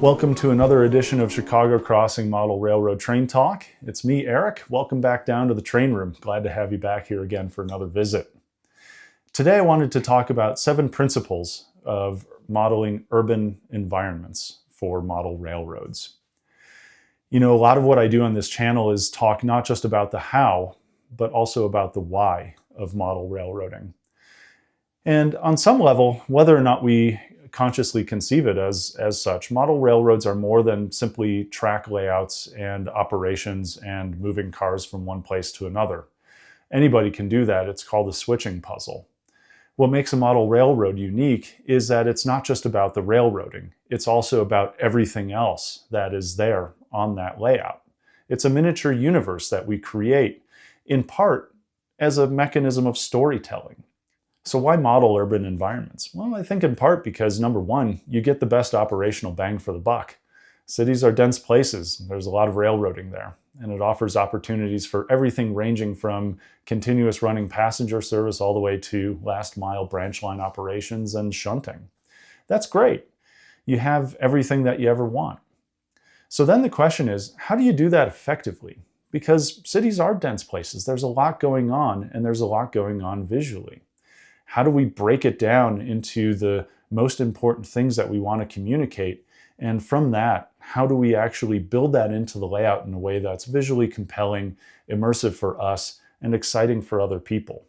Welcome to another edition of Chicago Crossing Model Railroad Train Talk. It's me, Eric. Welcome back down to the train room. Glad to have you back here again for another visit. Today I wanted to talk about 7 principles of modeling urban environments for model railroads. You know, a lot of what I do on this channel is talk not just about the how, but also about the why of model railroading. And on some level, whether or not we consciously conceive it as such, model railroads are more than simply track layouts and operations and moving cars from one place to another. Anybody can do that. It's called a switching puzzle. What makes a model railroad unique is that it's not just about the railroading. It's also about everything else that is there on that layout. It's a miniature universe that we create, in part, as a mechanism of storytelling. So why model urban environments? Well, I think in part because, number one, you get the best operational bang for the buck. Cities are dense places. There's a lot of railroading there, and it offers opportunities for everything ranging from continuous running passenger service all the way to last mile branch line operations and shunting. That's great. You have everything that you ever want. So then the question is, how do you do that effectively? Because cities are dense places. There's a lot going on, and there's a lot going on visually. How do we break it down into the most important things that we want to communicate? And from that, how do we actually build that into the layout in a way that's visually compelling, immersive for us, and exciting for other people?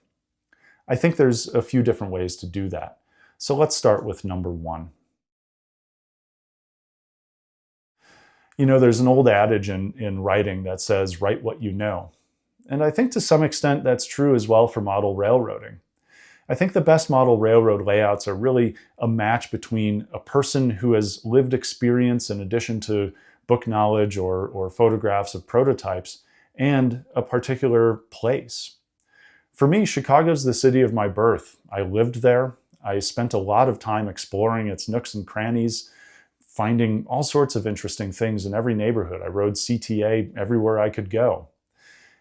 I think there's a few different ways to do that. So let's start with number 1. You know, there's an old adage in writing that says, write what you know. And I think to some extent that's true as well for model railroading. I think the best model railroad layouts are really a match between a person who has lived experience in addition to book knowledge or photographs of prototypes and a particular place. For me, Chicago's the city of my birth. I lived there. I spent a lot of time exploring its nooks and crannies, finding all sorts of interesting things in every neighborhood. I rode CTA everywhere I could go.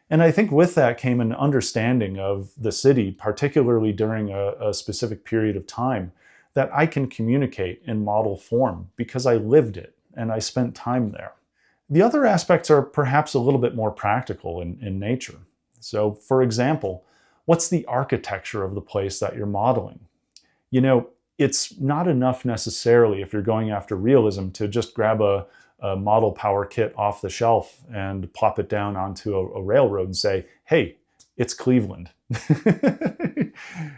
And I think with that came an understanding of the city, particularly during a specific period of time, that I can communicate in model form because I lived it and I spent time there. The other aspects are perhaps a little bit more practical in nature. So, for example, what's the architecture of the place that you're modeling? You know, it's not enough necessarily, if you're going after realism, to just grab a model power kit off the shelf and plop it down onto a railroad and say, hey, it's Cleveland.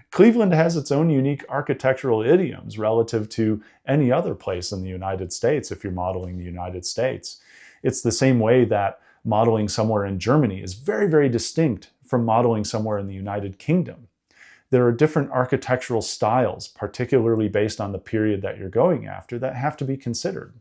Cleveland has its own unique architectural idioms relative to any other place in the United States if you're modeling the United States. It's the same way that modeling somewhere in Germany is very, very distinct from modeling somewhere in the United Kingdom. There are different architectural styles, particularly based on the period that you're going after, that have to be considered.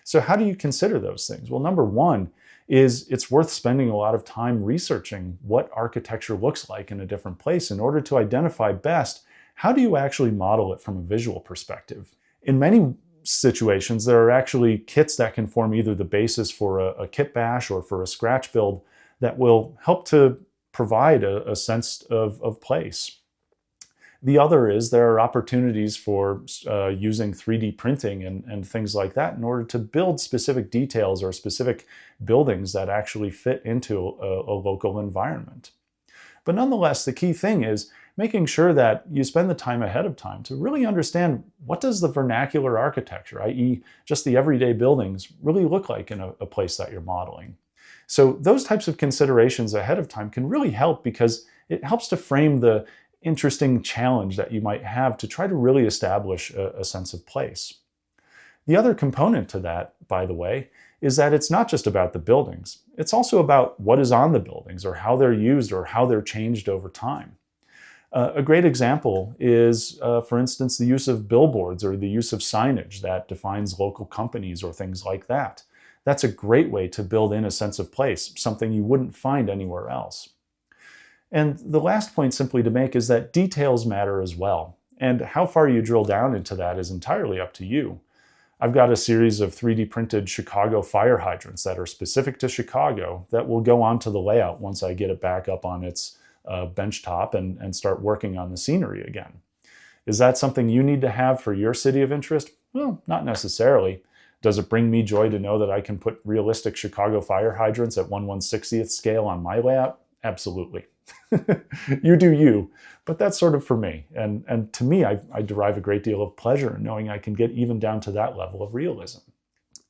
So how do you consider those things? Well, number 1 is it's worth spending a lot of time researching what architecture looks like in a different place in order to identify best how do you actually model it from a visual perspective. In many situations, there are actually kits that can form either the basis for a kit bash or for a scratch build that will help to provide a sense of place. The other is there are opportunities for using 3D printing and things like that in order to build specific details or specific buildings that actually fit into a local environment. But nonetheless, the key thing is making sure that you spend the time ahead of time to really understand what does the vernacular architecture, i.e. just the everyday buildings, really look like in a place that you're modeling. So those types of considerations ahead of time can really help because it helps to frame the interesting challenge that you might have to try to really establish a sense of place. The other component to that, by the way, is that it's not just about the buildings. It's also about what is on the buildings or how they're used or how they're changed over time. A great example is, for instance, the use of billboards or the use of signage that defines local companies or things like that. That's a great way to build in a sense of place, something you wouldn't find anywhere else. And the last point simply to make is that details matter as well. And how far you drill down into that is entirely up to you. I've got a series of 3D printed Chicago fire hydrants that are specific to Chicago that will go onto the layout once I get it back up on its bench top and start working on the scenery again. Is that something you need to have for your city of interest? Well, not necessarily. Does it bring me joy to know that I can put realistic Chicago fire hydrants at 1/160th scale on my layout? Absolutely. You do you, but that's sort of for me. And to me, I derive a great deal of pleasure in knowing I can get even down to that level of realism.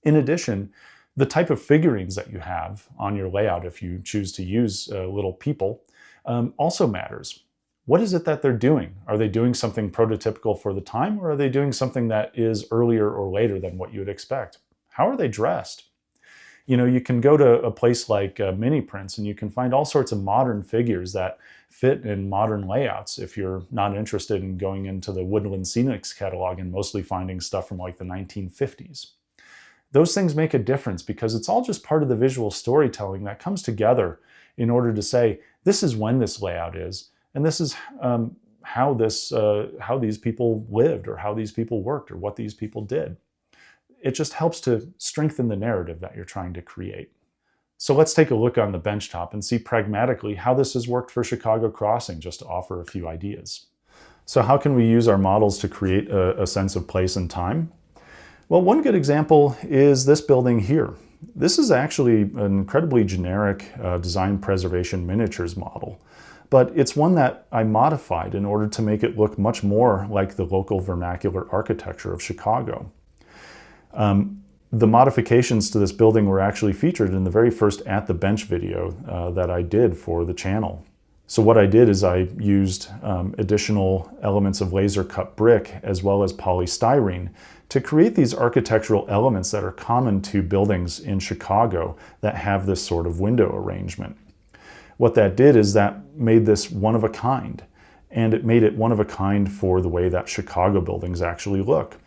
In addition, the type of figurines that you have on your layout, if you choose to use little people, also matters. What is it that they're doing? Are they doing something prototypical for the time, or are they doing something that is earlier or later than what you would expect? How are they dressed? You know, you can go to a place like Mini Prints and you can find all sorts of modern figures that fit in modern layouts if you're not interested in going into the Woodland Scenics catalog and mostly finding stuff from like the 1950s. Those things make a difference because it's all just part of the visual storytelling that comes together in order to say, this is when this layout is, and this is how these people lived, or how these people worked, or what these people did. It just helps to strengthen the narrative that you're trying to create. So let's take a look on the benchtop and see pragmatically how this has worked for Chicago Crossing, just to offer a few ideas. So how can we use our models to create a sense of place and time? Well, one good example is this building here. This is actually an incredibly generic design preservation miniatures model, but it's one that I modified in order to make it look much more like the local vernacular architecture of Chicago. The modifications to this building were actually featured in the very first At the Bench video that I did for the channel. So what I did is I used additional elements of laser cut brick as well as polystyrene to create these architectural elements that are common to buildings in Chicago that have this sort of window arrangement. What that did is that made this one of a kind, and it made it one of a kind for the way that Chicago buildings actually look.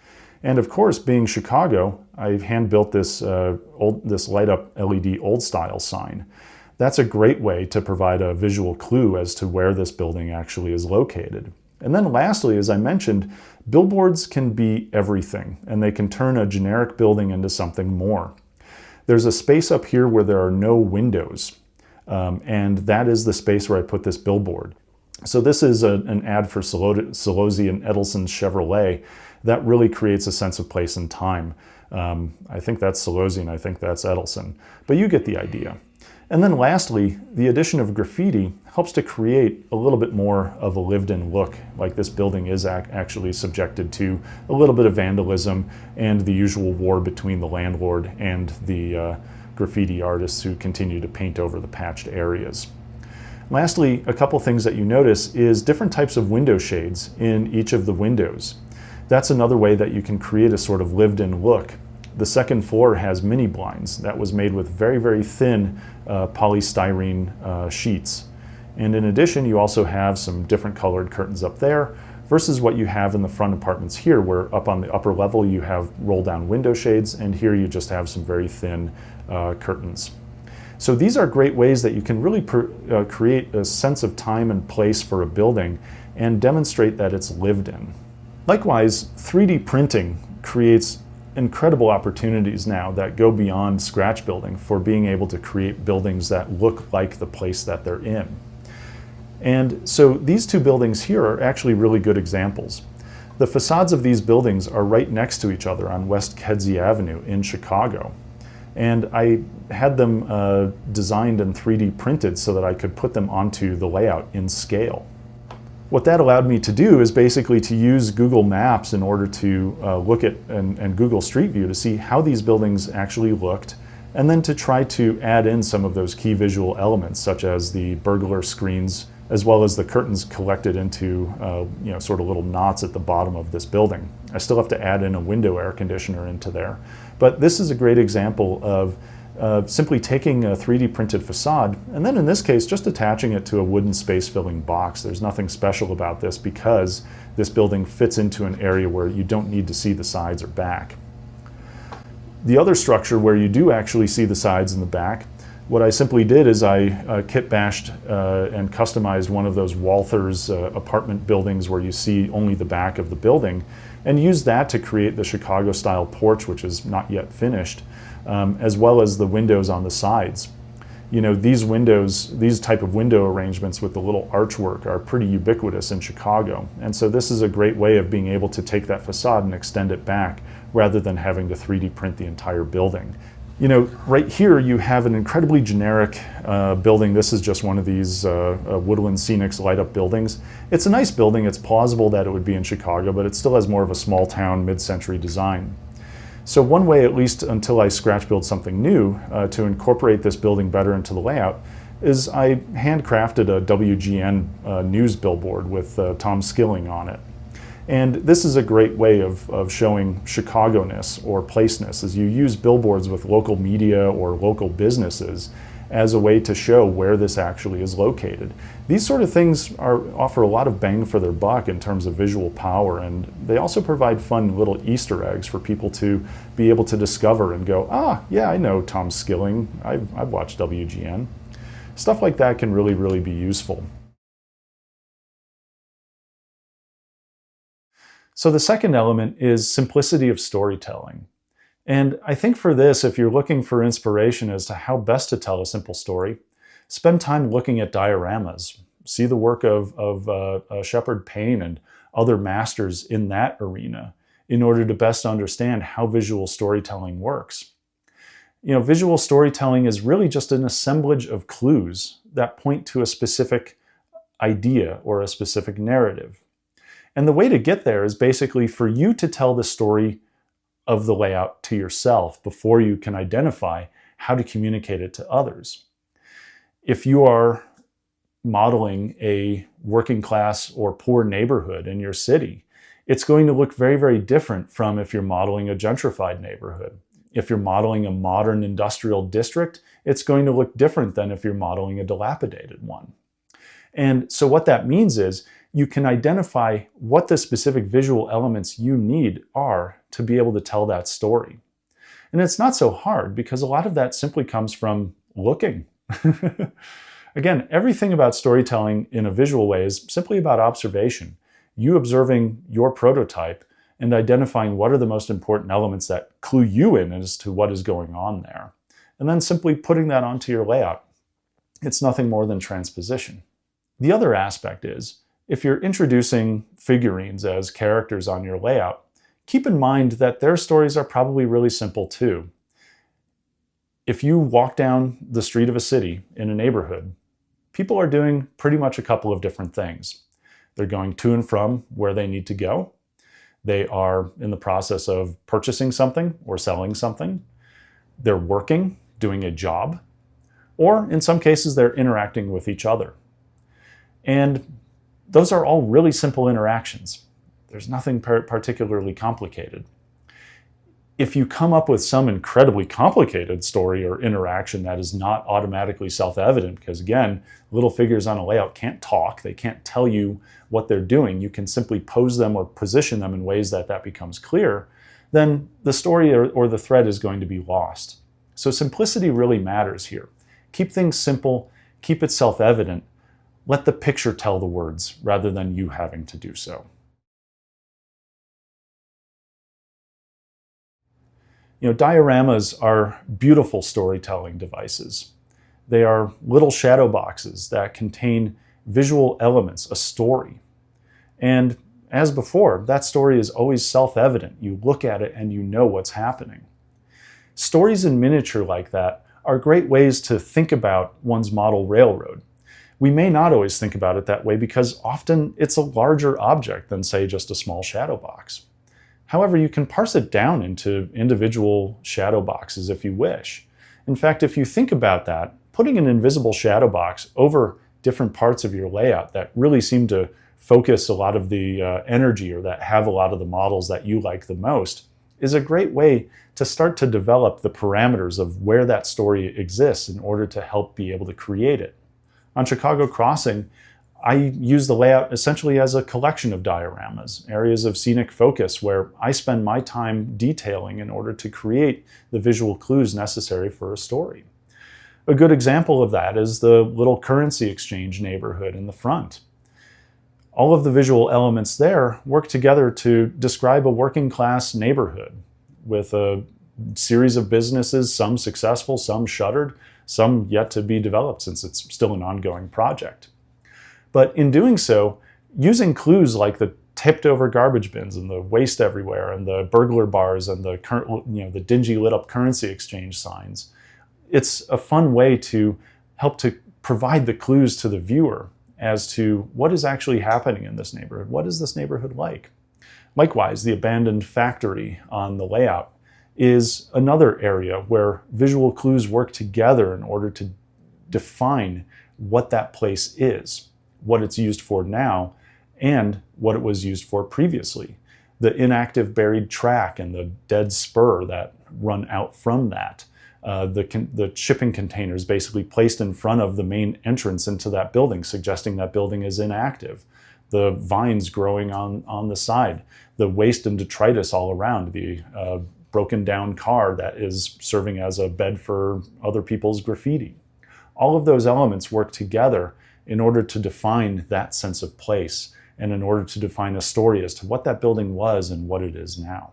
And of course, being Chicago, I hand-built this light-up LED old-style sign. That's a great way to provide a visual clue as to where this building actually is located. And then lastly, as I mentioned, billboards can be everything, and they can turn a generic building into something more. There's a space up here where there are no windows, and that is the space where I put this billboard. So this is an ad for Solozzi and Edelson Chevrolet that really creates a sense of place and time. I think that's Solozzi and I think that's Edelson, but you get the idea. And then lastly, the addition of graffiti helps to create a little bit more of a lived-in look, like this building is actually subjected to a little bit of vandalism and the usual war between the landlord and the graffiti artists who continue to paint over the patched areas. Lastly, a couple things that you notice is different types of window shades in each of the windows. That's another way that you can create a sort of lived-in look. The second floor has mini blinds that was made with very, very thin polystyrene sheets. And in addition, you also have some different colored curtains up there versus what you have in the front apartments here, where up on the upper level you have roll-down window shades, and here you just have some very thin curtains. So these are great ways that you can really create a sense of time and place for a building and demonstrate that it's lived in. Likewise, 3D printing creates incredible opportunities now that go beyond scratch building for being able to create buildings that look like the place that they're in. And so these two buildings here are actually really good examples. The facades of these buildings are right next to each other on West Kedzie Avenue in Chicago. And I had them designed and 3D printed so that I could put them onto the layout in scale. What that allowed me to do is basically to use Google Maps in order to look at and Google Street View to see how these buildings actually looked, and then to try to add in some of those key visual elements, such as the burglar screens, as well as the curtains collected into sort of little knots at the bottom of this building. I still have to add in a window air conditioner into there. But this is a great example of simply taking a 3D printed facade, and then in this case, just attaching it to a wooden space-filling box. There's nothing special about this because this building fits into an area where you don't need to see the sides or back. The other structure where you do actually see the sides and the back, what I simply did is I kit bashed and customized one of those Walthers apartment buildings where you see only the back of the building, and used that to create the Chicago-style porch, which is not yet finished, as well as the windows on the sides. These windows, these type of window arrangements with the little archwork are pretty ubiquitous in Chicago. And so this is a great way of being able to take that facade and extend it back rather than having to 3D print the entire building. Right here you have an incredibly generic building. This is just one of these Woodland Scenics light up buildings. It's a nice building. It's plausible that it would be in Chicago, but it still has more of a small town, mid-century design. So one way, at least until I scratch build something new, to incorporate this building better into the layout is I handcrafted a WGN news billboard with Tom Skilling on it. And this is a great way of showing Chicago-ness or place-ness, as you use billboards with local media or local businesses as a way to show where this actually is located. These sort of things offer a lot of bang for their buck in terms of visual power, and they also provide fun little Easter eggs for people to be able to discover and go, yeah, I know Tom Skilling, I've watched WGN. Stuff like that can really, really be useful. So the second element is simplicity of storytelling. And I think for this, if you're looking for inspiration as to how best to tell a simple story, spend time looking at dioramas. See the work of Shepard Payne and other masters in that arena in order to best understand how visual storytelling works. Visual storytelling is really just an assemblage of clues that point to a specific idea or a specific narrative. And the way to get there is basically for you to tell the story of the layout to yourself before you can identify how to communicate it to others. If you are modeling a working class or poor neighborhood in your city, it's going to look very, very different from if you're modeling a gentrified neighborhood. If you're modeling a modern industrial district, it's going to look different than if you're modeling a dilapidated one. And so what that means is you can identify what the specific visual elements you need are to be able to tell that story. And it's not so hard because a lot of that simply comes from looking. Again, everything about storytelling in a visual way is simply about observation. You observing your prototype and identifying what are the most important elements that clue you in as to what is going on there. And then simply putting that onto your layout. It's nothing more than transposition. The other aspect is, if you're introducing figurines as characters on your layout, keep in mind that their stories are probably really simple too. If you walk down the street of a city in a neighborhood, people are doing pretty much a couple of different things. They're going to and from where they need to go. They are in the process of purchasing something or selling something. They're working, doing a job, or in some cases, they're interacting with each other. And those are all really simple interactions. There's nothing particularly complicated. If you come up with some incredibly complicated story or interaction that is not automatically self-evident, because again, little figures on a layout can't talk, they can't tell you what they're doing, you can simply pose them or position them in ways that becomes clear, then the story or the thread is going to be lost. So simplicity really matters here. Keep things simple, keep it self-evident, let the picture tell the words rather than you having to do so. Dioramas are beautiful storytelling devices. They are little shadow boxes that contain visual elements, a story. And as before, that story is always self-evident. You look at it and you know what's happening. Stories in miniature like that are great ways to think about one's model railroad. We may not always think about it that way because often it's a larger object than, say, just a small shadow box. However, you can parse it down into individual shadow boxes if you wish. In fact, if you think about that, putting an invisible shadow box over different parts of your layout that really seem to focus a lot of the energy or that have a lot of the models that you like the most is a great way to start to develop the parameters of where that story exists in order to help be able to create it. On Chicago Crossing, I use the layout essentially as a collection of dioramas, areas of scenic focus where I spend my time detailing in order to create the visual clues necessary for a story. A good example of that is the little currency exchange neighborhood in the front. All of the visual elements there work together to describe a working class neighborhood with a series of businesses, some successful, some shuttered, some yet to be developed since it's still an ongoing project. But in doing so, using clues like the tipped over garbage bins and the waste everywhere and the burglar bars and the dingy lit up currency exchange signs, it's a fun way to help to provide the clues to the viewer as to what is actually happening in this neighborhood. What is this neighborhood like? Likewise, the abandoned factory on the layout is another area where visual clues work together in order to define what that place is, what it's used for now, and what it was used for previously. The inactive buried track and the dead spur that run out from that. The shipping containers basically placed in front of the main entrance into that building, suggesting that building is inactive. The vines growing on the side, the waste and detritus all around, the broken down car that is serving as a bed for other people's graffiti. All of those elements work together in order to define that sense of place and in order to define a story as to what that building was and what it is now.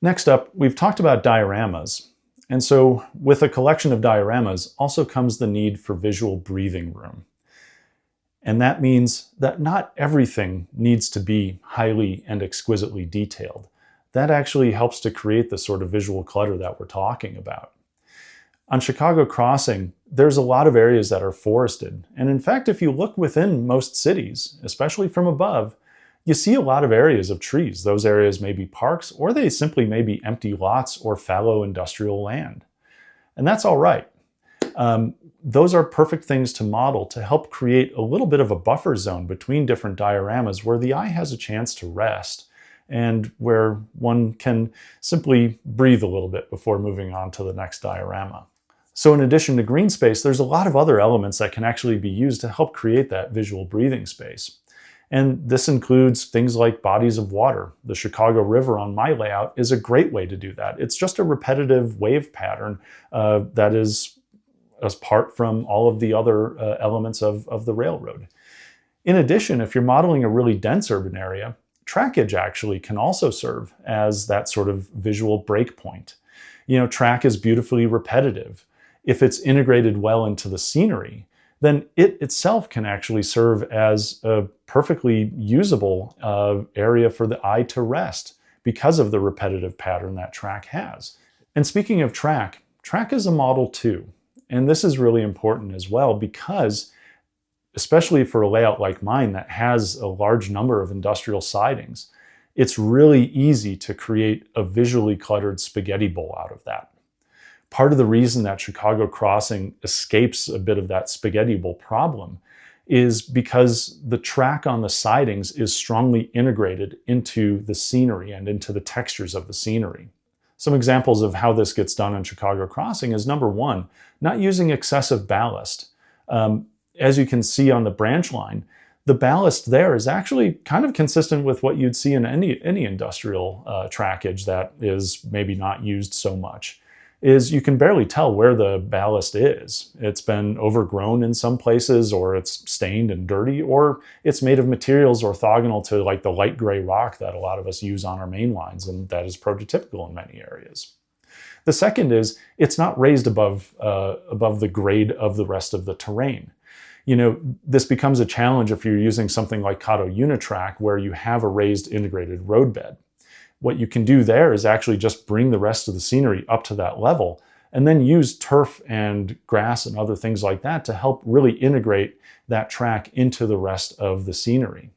Next up, we've talked about dioramas. And so with a collection of dioramas also comes the need for visual breathing room. And that means that not everything needs to be highly and exquisitely detailed. That actually helps to create the sort of visual clutter that we're talking about. On Chicago Crossing, there's a lot of areas that are forested. And in fact, if you look within most cities, especially from above, you see a lot of areas of trees. Those areas may be parks, or they simply may be empty lots or fallow industrial land. And that's all right. Those are perfect things to model to help create a little bit of a buffer zone between different dioramas where the eye has a chance to rest and where one can simply breathe a little bit before moving on to the next diorama. So in addition to green space, there's a lot of other elements that can actually be used to help create that visual breathing space. And this includes things like bodies of water. The Chicago River on my layout is a great way to do that. It's just a repetitive wave pattern that is apart from all of the other elements of the railroad. In addition, if you're modeling a really dense urban area, trackage actually can also serve as that sort of visual breakpoint. You know, track is beautifully repetitive. If it's integrated well into the scenery, then it itself can actually serve as a perfectly usable area for the eye to rest because of the repetitive pattern that track has. And speaking of track is a model too. And this is really important as well because, especially for a layout like mine that has a large number of industrial sidings, it's really easy to create a visually cluttered spaghetti bowl out of that. Part of the reason that Chicago Crossing escapes a bit of that spaghetti bowl problem is because the track on the sidings is strongly integrated into the scenery and into the textures of the scenery. Some examples of how this gets done on Chicago Crossing is number one, not using excessive ballast. As you can see on the branch line, the ballast there is actually kind of consistent with what you'd see in any industrial trackage that is maybe not used so much. Is you can barely tell where the ballast is. It's been overgrown in some places, or it's stained and dirty, or it's made of materials orthogonal to like the light gray rock that a lot of us use on our main lines, and that is prototypical in many areas. The second is it's not raised above the grade of the rest of the terrain. You know, this becomes a challenge if you're using something like Kato Unitrack where you have a raised integrated roadbed. What you can do there is actually just bring the rest of the scenery up to that level and then use turf and grass and other things like that to help really integrate that track into the rest of the scenery.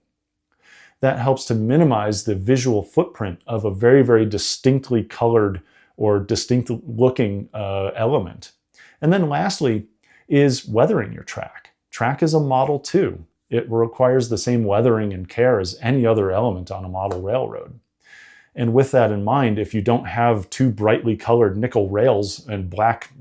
That helps to minimize the visual footprint of a very, very distinctly colored or distinct looking element. And then lastly is weathering your track. Track is a model too. It requires the same weathering and care as any other element on a model railroad. And with that in mind, if you don't have two brightly colored nickel rails and black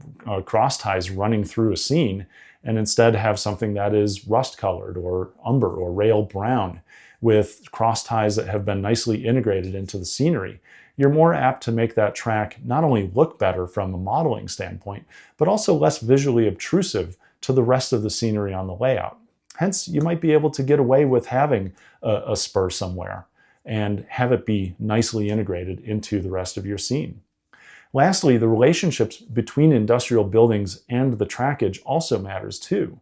cross ties running through a scene, and instead have something that is rust colored or umber or rail brown with cross ties that have been nicely integrated into the scenery, you're more apt to make that track not only look better from a modeling standpoint, but also less visually obtrusive to the rest of the scenery on the layout. Hence, you might be able to get away with having a spur somewhere and have it be nicely integrated into the rest of your scene. Lastly, the relationships between industrial buildings and the trackage also matters too.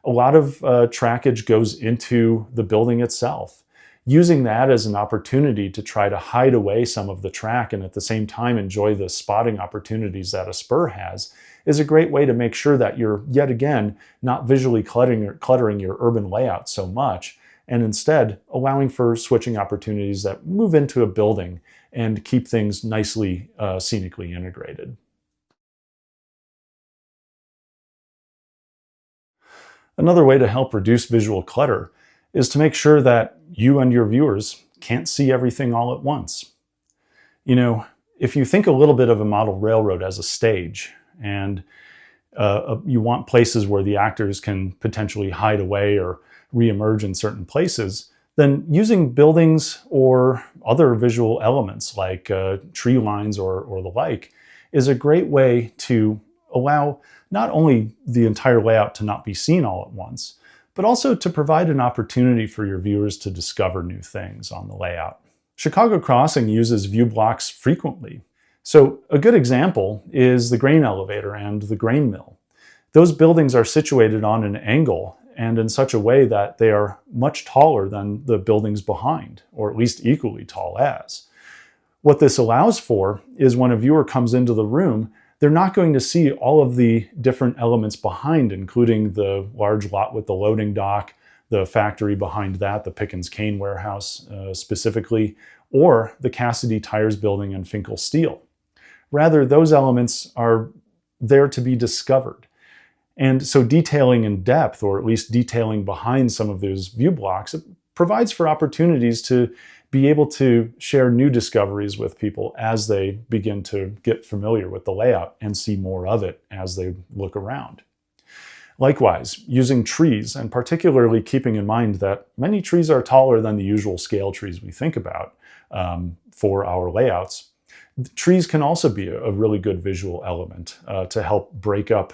A lot of trackage goes into the building itself. Using that as an opportunity to try to hide away some of the track and at the same time enjoy the spotting opportunities that a spur has is a great way to make sure that you're, yet again, not visually cluttering your urban layout so much, and instead allowing for switching opportunities that move into a building and keep things nicely scenically integrated. Another way to help reduce visual clutter is to make sure that you and your viewers can't see everything all at once. You know, if you think a little bit of a model railroad as a stage, and you want places where the actors can potentially hide away or reemerge in certain places, then using buildings or other visual elements like tree lines or the like is a great way to allow not only the entire layout to not be seen all at once, but also to provide an opportunity for your viewers to discover new things on the layout. Chicago Crossing uses view blocks frequently. So a good example is the grain elevator and the grain mill. Those buildings are situated on an angle and in such a way that they are much taller than the buildings behind, or at least equally tall as. What this allows for is when a viewer comes into the room, they're not going to see all of the different elements behind, including the large lot with the loading dock, the factory behind that, the Pickens Cane warehouse specifically, or the Cassidy Tires building and Finkel Steel. Rather, those elements are there to be discovered. And so detailing in depth, or at least detailing behind some of those view blocks, it provides for opportunities to be able to share new discoveries with people as they begin to get familiar with the layout and see more of it as they look around. Likewise, using trees, and particularly keeping in mind that many trees are taller than the usual scale trees we think about for our layouts, trees can also be a really good visual element to help break up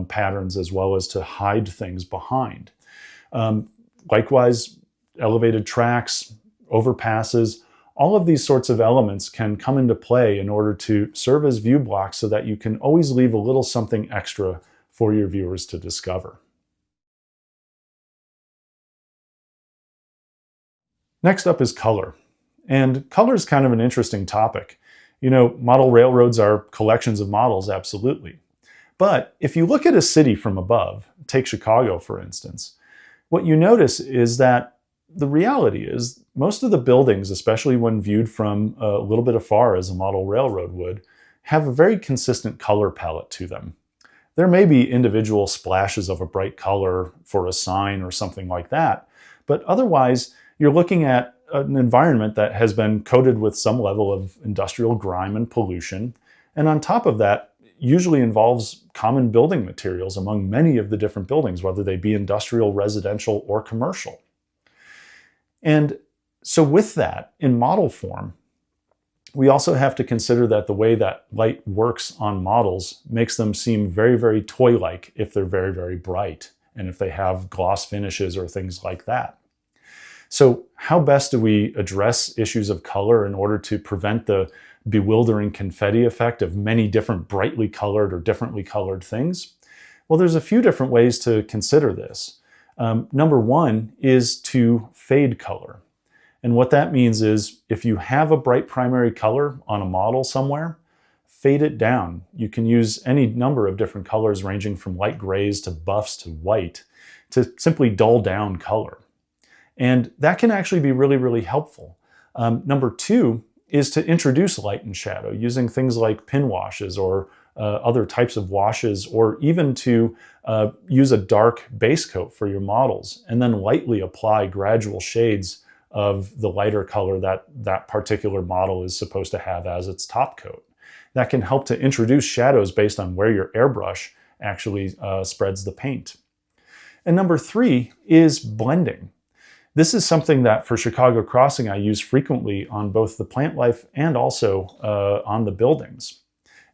patterns as well as to hide things behind. Likewise, elevated tracks, overpasses, all of these sorts of elements can come into play in order to serve as view blocks so that you can always leave a little something extra for your viewers to discover. Next up is color. And color is kind of an interesting topic. You know, model railroads are collections of models, absolutely. But if you look at a city from above, take Chicago for instance, what you notice is that the reality is most of the buildings, especially when viewed from a little bit afar as a model railroad would, have a very consistent color palette to them. There may be individual splashes of a bright color for a sign or something like that, but otherwise you're looking at an environment that has been coated with some level of industrial grime and pollution, and on top of that usually involves common building materials among many of the different buildings, whether they be industrial, residential, or commercial. And so with that, in model form, we also have to consider that the way that light works on models makes them seem very, very toy-like if they're very, very bright, and if they have gloss finishes or things like that. So how best do we address issues of color in order to prevent the bewildering confetti effect of many different brightly colored or differently colored things? Well, there's a few different ways to consider this. Number one is to fade color. And what that means is if you have a bright primary color on a model somewhere, fade it down. You can use any number of different colors ranging from light grays to buffs to white to simply dull down color. And that can actually be really, really helpful. Number two is to introduce light and shadow using things like pin washes or other types of washes, or even to use a dark base coat for your models and then lightly apply gradual shades of the lighter color that that particular model is supposed to have as its top coat. That can help to introduce shadows based on where your airbrush actually spreads the paint. And number three is blending. This is something that for Chicago Crossing I use frequently on both the plant life and also on the buildings.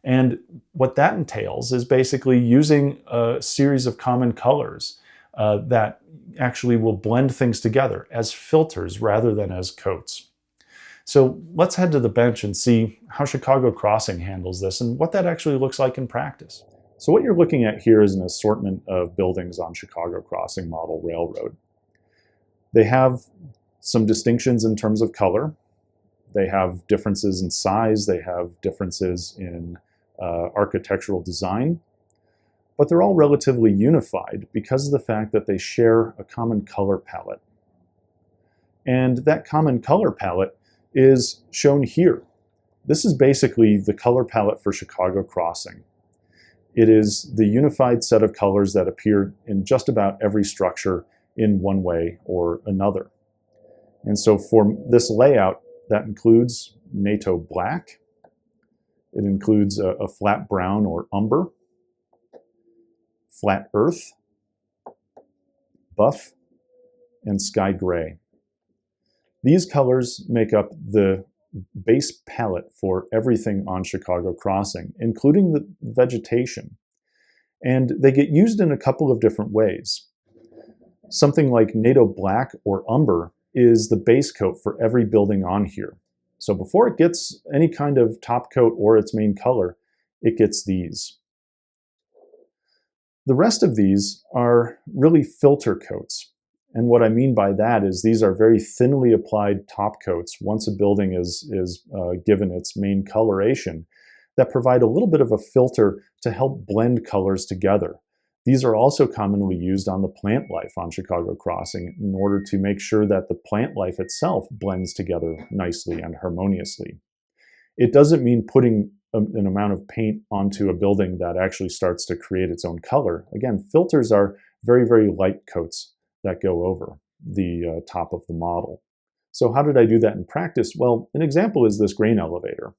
And what that entails is basically using a series of common colors that actually will blend things together as filters rather than as coats. So let's head to the bench and see how Chicago Crossing handles this and what that actually looks like in practice. So what you're looking at here is an assortment of buildings on Chicago Crossing Model Railroad. They have some distinctions in terms of color. They have differences in size. They have differences in architectural design. But they're all relatively unified because of the fact that they share a common color palette. And that common color palette is shown here. This is basically the color palette for Chicago Crossing. It is the unified set of colors that appear in just about every structure in one way or another. And so for this layout, that includes NATO black. It includes a flat brown or umber, flat earth, buff, and sky gray. These colors make up the base palette for everything on Chicago Crossing, including the vegetation. And they get used in a couple of different ways. Something like NATO black or umber is the base coat for every building on here. So before it gets any kind of top coat or its main color, it gets these. The rest of these are really filter coats. And what I mean by that is these are very thinly applied top coats once a building is given its main coloration that provide a little bit of a filter to help blend colors together. These are also commonly used on the plant life on Chicago Crossing in order to make sure that the plant life itself blends together nicely and harmoniously. It doesn't mean putting an amount of paint onto a building that actually starts to create its own color. Again, filters are very, very light coats that go over the top of the model. So how did I do that in practice? Well, an example is this grain elevator.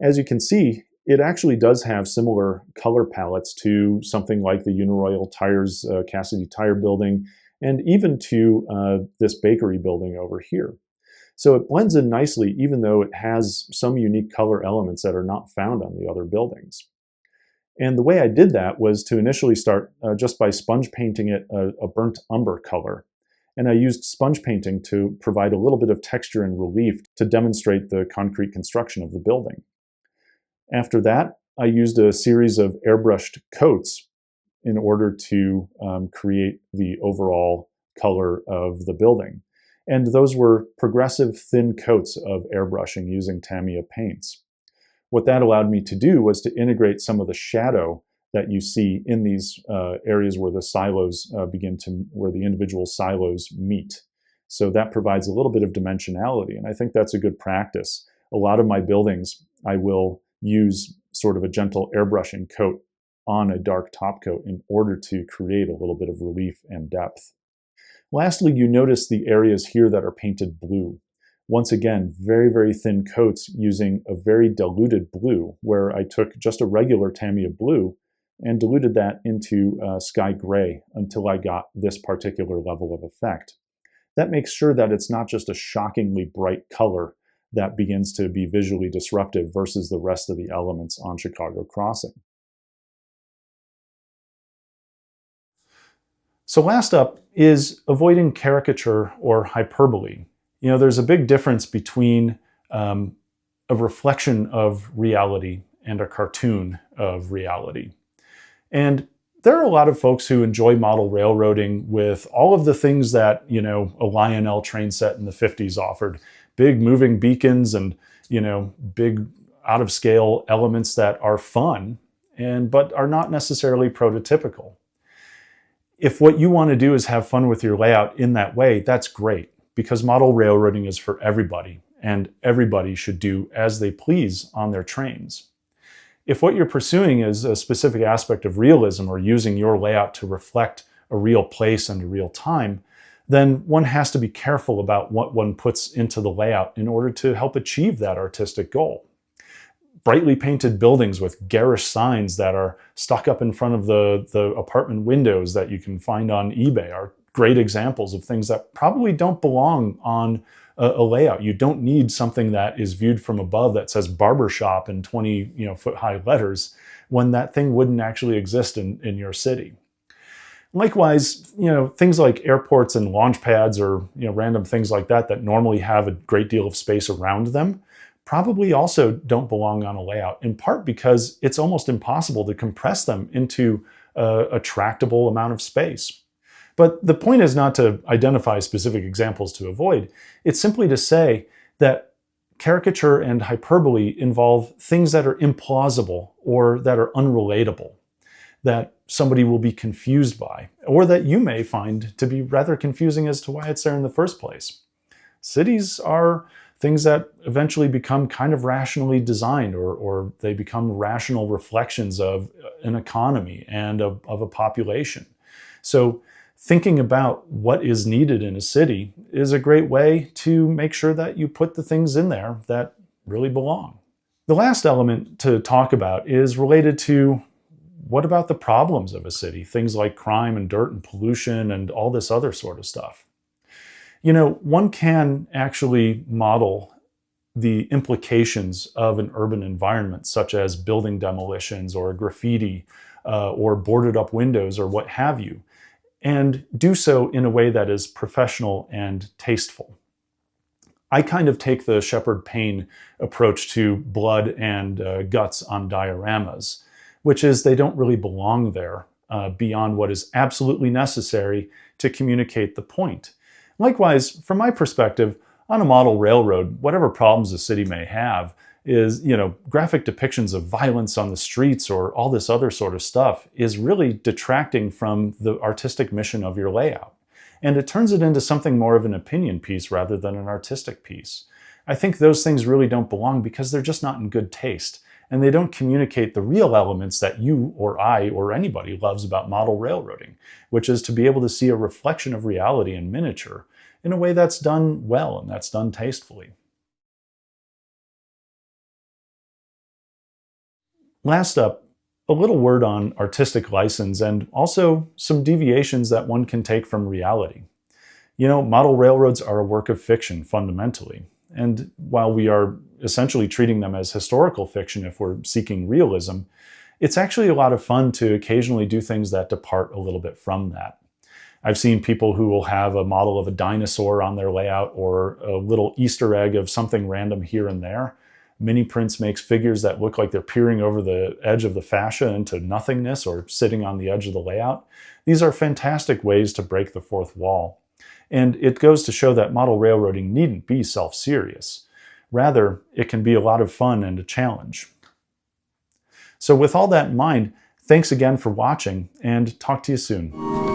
As you can see, it actually does have similar color palettes to something like the Uniroyal Tires Cassidy Tire building, and even to this bakery building over here. So it blends in nicely, even though it has some unique color elements that are not found on the other buildings. And the way I did that was to initially start just by sponge painting it a burnt umber color. And I used sponge painting to provide a little bit of texture and relief to demonstrate the concrete construction of the building. After that, I used a series of airbrushed coats in order to create the overall color of the building. And those were progressive thin coats of airbrushing using Tamiya paints. What that allowed me to do was to integrate some of the shadow that you see in these areas where the silos where the individual silos meet. So that provides a little bit of dimensionality, and I think that's a good practice. A lot of my buildings, I will use sort of a gentle airbrushing coat on a dark top coat in order to create a little bit of relief and depth. Lastly, you notice the areas here that are painted blue. Once again, very, very thin coats using a very diluted blue, where I took just a regular Tamiya blue and diluted that into sky gray until I got this particular level of effect. That makes sure that it's not just a shockingly bright color that begins to be visually disruptive versus the rest of the elements on Chicago Crossing. So last up is avoiding caricature or hyperbole. You know, there's a big difference between a reflection of reality and a cartoon of reality. And there are a lot of folks who enjoy model railroading with all of the things that, you know, a Lionel train set in the 50s offered. Big moving beacons and, you know, big out of scale elements that are fun but are not necessarily prototypical. If what you want to do is have fun with your layout in that way, that's great, because model railroading is for everybody, and everybody should do as they please on their trains. If what you're pursuing is a specific aspect of realism or using your layout to reflect a real place and a real time, then one has to be careful about what one puts into the layout in order to help achieve that artistic goal. Brightly painted buildings with garish signs that are stuck up in front of the apartment windows that you can find on eBay are great examples of things that probably don't belong on a layout. You don't need something that is viewed from above that says barbershop in 20 foot high letters when that thing wouldn't actually exist in your city. Likewise, things like airports and launch pads or random things like that that normally have a great deal of space around them probably also don't belong on a layout, in part because it's almost impossible to compress them into a tractable amount of space. But the point is not to identify specific examples to avoid. It's simply to say that caricature and hyperbole involve things that are implausible or that are unrelatable, that somebody will be confused by, or that you may find to be rather confusing as to why it's there in the first place. Cities are things that eventually become kind of rationally designed, or they become rational reflections of an economy and of a population. So thinking about what is needed in a city is a great way to make sure that you put the things in there that really belong. The last element to talk about is related to what about the problems of a city? Things like crime and dirt and pollution and all this other sort of stuff. One can actually model the implications of an urban environment, such as building demolitions or graffiti or boarded up windows or what have you, and do so in a way that is professional and tasteful. I kind of take the Shepard Payne approach to blood and guts on dioramas, which is they don't really belong there beyond what is absolutely necessary to communicate the point. Likewise, from my perspective, on a model railroad, whatever problems a city may have is, graphic depictions of violence on the streets or all this other sort of stuff is really detracting from the artistic mission of your layout. And it turns it into something more of an opinion piece rather than an artistic piece. I think those things really don't belong because they're just not in good taste. And they don't communicate the real elements that you or I or anybody loves about model railroading, which is to be able to see a reflection of reality in miniature in a way that's done well and that's done tastefully. Last up, a little word on artistic license and also some deviations that one can take from reality. Model railroads are a work of fiction fundamentally. And while we are essentially treating them as historical fiction if we're seeking realism, it's actually a lot of fun to occasionally do things that depart a little bit from that. I've seen people who will have a model of a dinosaur on their layout or a little Easter egg of something random here and there. Mini Prints makes figures that look like they're peering over the edge of the fascia into nothingness or sitting on the edge of the layout. These are fantastic ways to break the fourth wall. And it goes to show that model railroading needn't be self-serious. Rather, it can be a lot of fun and a challenge. So with all that in mind, thanks again for watching, and talk to you soon.